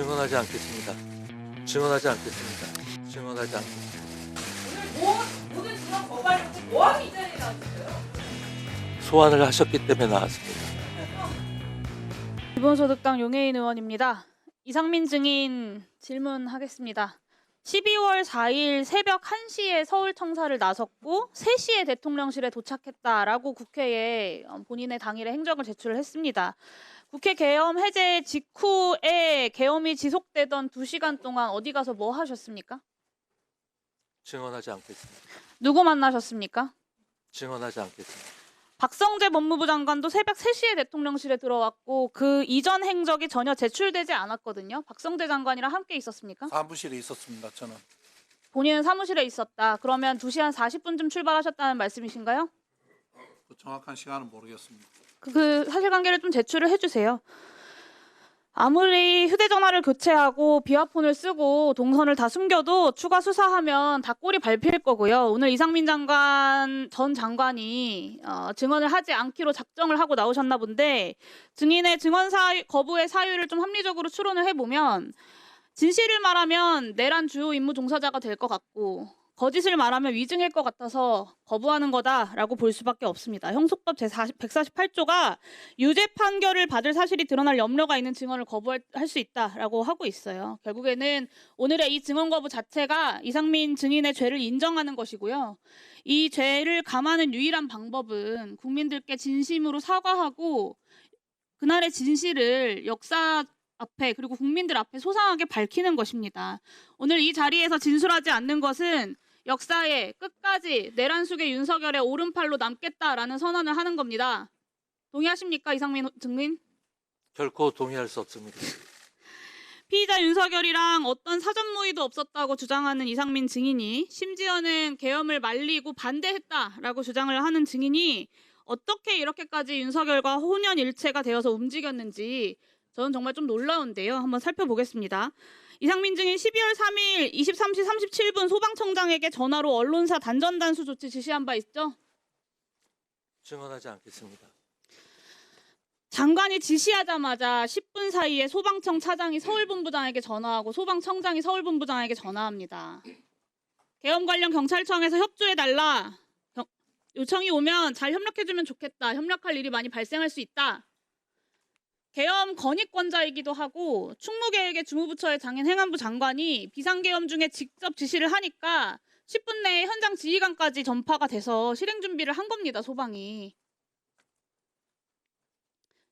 증언하지 않겠습니다. 증언하지 않겠습니다. 증언하지 않겠습니다. 오늘 모든 증언 거부하려고 뭐하기 이 자리에 나왔어요? 소환을 하셨기 때문에 나왔습니다. 기본소득당 용해인 의원입니다. 이상민 증인 질문하겠습니다. 12월 4일 새벽 1시에 서울청사를 나섰고 3시에 대통령실에 도착했다라고 국회에 본인의 당일에 행적을 제출을 했습니다. 국회 계엄 해제 직후에 계엄이 지속되던 2시간 동안 어디 가서 뭐 하셨습니까? 증언하지 않겠습니다. 누구 만나셨습니까? 증언하지 않겠습니다. 박성재 법무부 장관도 새벽 3시에 대통령실에 들어왔고 그 이전 행적이 전혀 제출되지 않았거든요. 박성재 장관이랑 함께 있었습니까? 사무실에 있었습니다. 저는 본인은 사무실에 있었다. 그러면 2시 한 40분쯤 출발하셨다는 말씀이신가요? 그 정확한 시간은 모르겠습니다. 그 사실관계를 좀 제출을 해주세요. 아무리 휴대전화를 교체하고 비화폰을 쓰고 동선을 다 숨겨도 추가 수사하면 다 꼴이 밟힐 거고요. 오늘 이상민 전 장관이 증언을 하지 않기로 작정을 하고 나오셨나 본데 증인의 증언 거부의 사유를 좀 합리적으로 추론을 해보면 진실을 말하면 내란 주요 임무 종사자가 될 것 같고 거짓을 말하면 위증일 것 같아서 거부하는 거다라고 볼 수밖에 없습니다. 형소법 제148조가 유죄 판결을 받을 사실이 드러날 염려가 있는 증언을 거부할 수 있다라고 하고 있어요. 결국에는 오늘의 이 증언 거부 자체가 이상민 증인의 죄를 인정하는 것이고요. 이 죄를 감하는 유일한 방법은 국민들께 진심으로 사과하고 그날의 진실을 역사 앞에 그리고 국민들 앞에 소상하게 밝히는 것입니다. 오늘 이 자리에서 진술하지 않는 것은 역사에 끝까지 내란 속의 윤석열의 오른팔로 남겠다라는 선언을 하는 겁니다. 동의하십니까, 이상민 증인? 결코 동의할 수 없습니다. 피의자 윤석열이랑 어떤 사전 모의도 없었다고 주장하는 이상민 증인이 심지어는 계엄을 말리고 반대했다라고 주장을 하는 증인이 어떻게 이렇게까지 윤석열과 혼연일체가 되어서 움직였는지 저는 정말 좀 놀라운데요. 한번 살펴보겠습니다. 이상민 증인 12월 3일 23시 37분 소방청장에게 전화로 언론사 단전단수 조치 지시한 바 있죠? 증언하지 않겠습니다. 장관이 지시하자마자 10분 사이에 소방청 차장이 서울본부장에게 전화하고 소방청장이 서울본부장에게 전화합니다. 계엄 관련 경찰청에서 협조해달라. 요청이 오면 잘 협력해주면 좋겠다. 협력할 일이 많이 발생할 수 있다. 계엄 건의권자이기도 하고 충무계획의 주무부처의 장인 행안부 장관이 비상계엄 중에 직접 지시를 하니까 10분 내에 현장 지휘관까지 전파가 돼서 실행 준비를 한 겁니다. 소방이.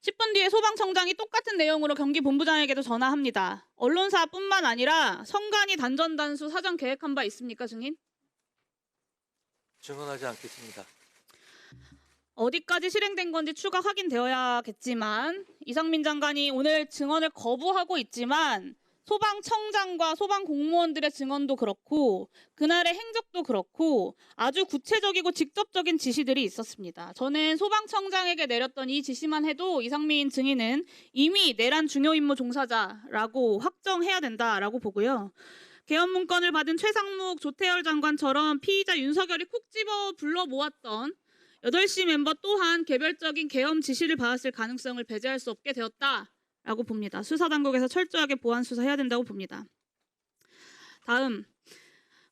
10분 뒤에 소방청장이 똑같은 내용으로 경기본부장에게도 전화합니다. 언론사뿐만 아니라 선관위 단전단수 사전 계획한 바 있습니까, 증인? 증언하지 않겠습니다. 어디까지 실행된 건지 추가 확인되어야겠지만 이상민 장관이 오늘 증언을 거부하고 있지만 소방청장과 소방공무원들의 증언도 그렇고 그날의 행적도 그렇고 아주 구체적이고 직접적인 지시들이 있었습니다. 저는 소방청장에게 내렸던 이 지시만 해도 이상민 증인은 이미 내란 중요 임무 종사자라고 확정해야 된다라고 보고요. 계엄 문건을 받은 최상목, 조태열 장관처럼 피의자 윤석열이 콕 집어 불러 모았던 8시 멤버 또한 개별적인 계엄 지시를 받았을 가능성을 배제할 수 없게 되었다라고 봅니다. 수사당국에서 철저하게 보안 수사해야 된다고 봅니다. 다음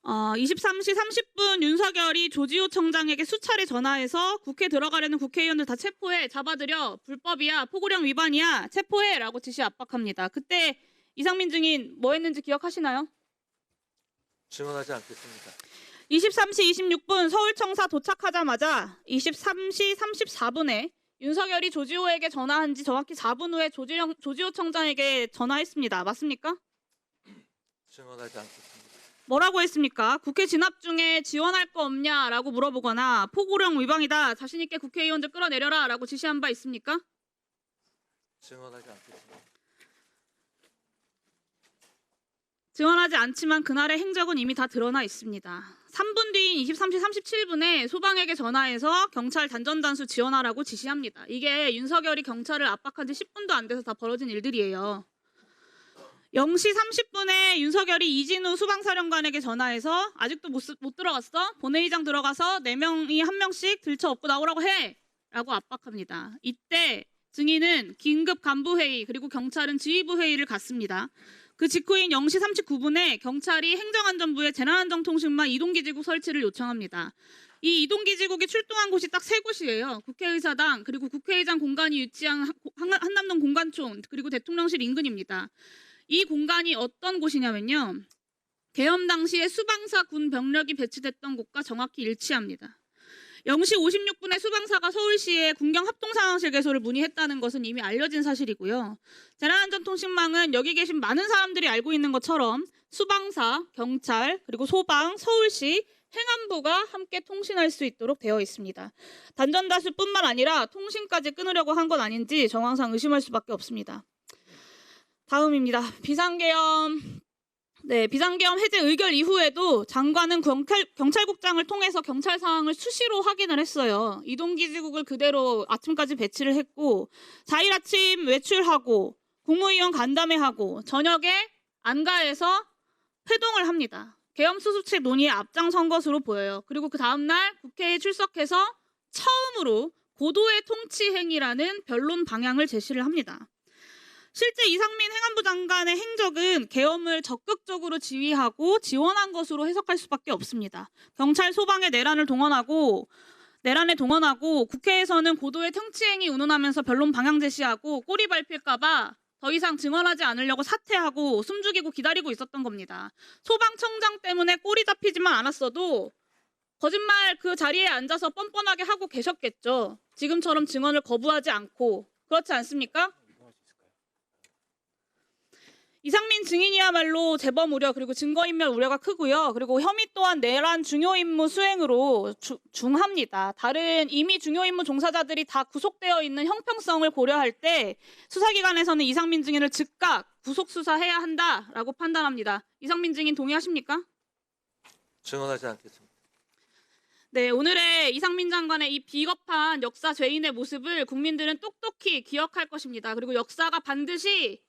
23시 30분 윤석열이 조지호 청장에게 수차례 전화해서 국회 들어가려는 국회의원들 다 체포해, 잡아들여, 불법이야, 포고령 위반이야, 체포해라고 지시 압박합니다. 그때 이상민 증인 뭐 했는지 기억하시나요? 증언하지 않겠습니다. 23시 26분 서울청사 도착하자마자 23시 34분에 윤석열이 조지호에게 전화한 지 정확히 4분 후에 조지호 청장에게 전화했습니다. 맞습니까? 증언하지 않겠습니다. 뭐라고 했습니까? 국회 진압 중에 지원할 거 없냐라고 물어보거나 포고령 위반이다. 자신 있게 국회의원들 끌어내려라 라고 지시한 바 있습니까? 증언하지 않겠습니다. 증언하지 않지만 그날의 행적은 이미 다 드러나 있습니다. 3분 뒤인 23시 37분에 소방에게 전화해서 경찰 단전단수 지원하라고 지시합니다. 이게 윤석열이 경찰을 압박한 지 10분도 안 돼서 다 벌어진 일들이에요. 0시 30분에 윤석열이 이진우 수방사령관에게 전화해서 아직도 못 들어갔어? 본회의장 들어가서 4명이 1명씩 들쳐업고 나오라고 해! 라고 압박합니다. 이때 증인은 긴급 간부회의 그리고 경찰은 지휘부 회의를 갖습니다. 그 직후인 0시 39분에 경찰이 행정안전부에 재난안전통신망 이동기지국 설치를 요청합니다. 이 이동기지국이 출동한 곳이 딱 세 곳이에요. 국회의사당, 그리고 국회의장 공간이 위치한 한남동 공관촌, 그리고 대통령실 인근입니다. 이 공간이 어떤 곳이냐면요. 계엄 당시에 수방사 군 병력이 배치됐던 곳과 정확히 일치합니다. 0시 56분에 수방사가 서울시에 군경 합동상황실 개소를 문의했다는 것은 이미 알려진 사실이고요. 재난안전통신망은 여기 계신 많은 사람들이 알고 있는 것처럼 수방사, 경찰, 그리고 소방, 서울시, 행안부가 함께 통신할 수 있도록 되어 있습니다. 단전다수뿐만 아니라 통신까지 끊으려고 한 건 아닌지 정황상 의심할 수밖에 없습니다. 다음입니다. 비상계엄 해제 의결 이후에도 장관은 경찰국장을 통해서 경찰 상황을 수시로 확인을 했어요. 이동기지국을 그대로 아침까지 배치를 했고 4일 아침 외출하고 국무위원 간담회하고 저녁에 안가에서 회동을 합니다. 계엄 수습책 논의에 앞장선 것으로 보여요. 그리고 그 다음날 국회에 출석해서 처음으로 고도의 통치 행위라는 변론 방향을 제시를 합니다. 실제 이상민 행안부 장관의 행적은 계엄을 적극적으로 지휘하고 지원한 것으로 해석할 수밖에 없습니다. 경찰 소방의 내란에 동원하고 국회에서는 고도의 통치행위 운운하면서 변론 방향 제시하고 꼬리 밟힐까 봐 더 이상 증언하지 않으려고 사퇴하고 숨죽이고 기다리고 있었던 겁니다. 소방청장 때문에 꼬리 잡히지만 않았어도 거짓말 그 자리에 앉아서 뻔뻔하게 하고 계셨겠죠. 지금처럼 증언을 거부하지 않고. 그렇지 않습니까? 이상민 증인이야말로 재범 우려 그리고 증거인멸 우려가 크고요. 그리고 혐의 또한 내란 중요 임무 수행으로 중합니다. 다른 이미 중요 임무 종사자들이 다 구속되어 있는 형평성을 고려할 때 수사기관에서는 이상민 증인을 즉각 구속 수사해야 한다라고 판단합니다. 이상민 증인 동의하십니까? 증언하지 않겠습니다. 네, 오늘의 이상민 장관의 이 비겁한 역사 죄인의 모습을 국민들은 똑똑히 기억할 것입니다. 그리고 역사가 반드시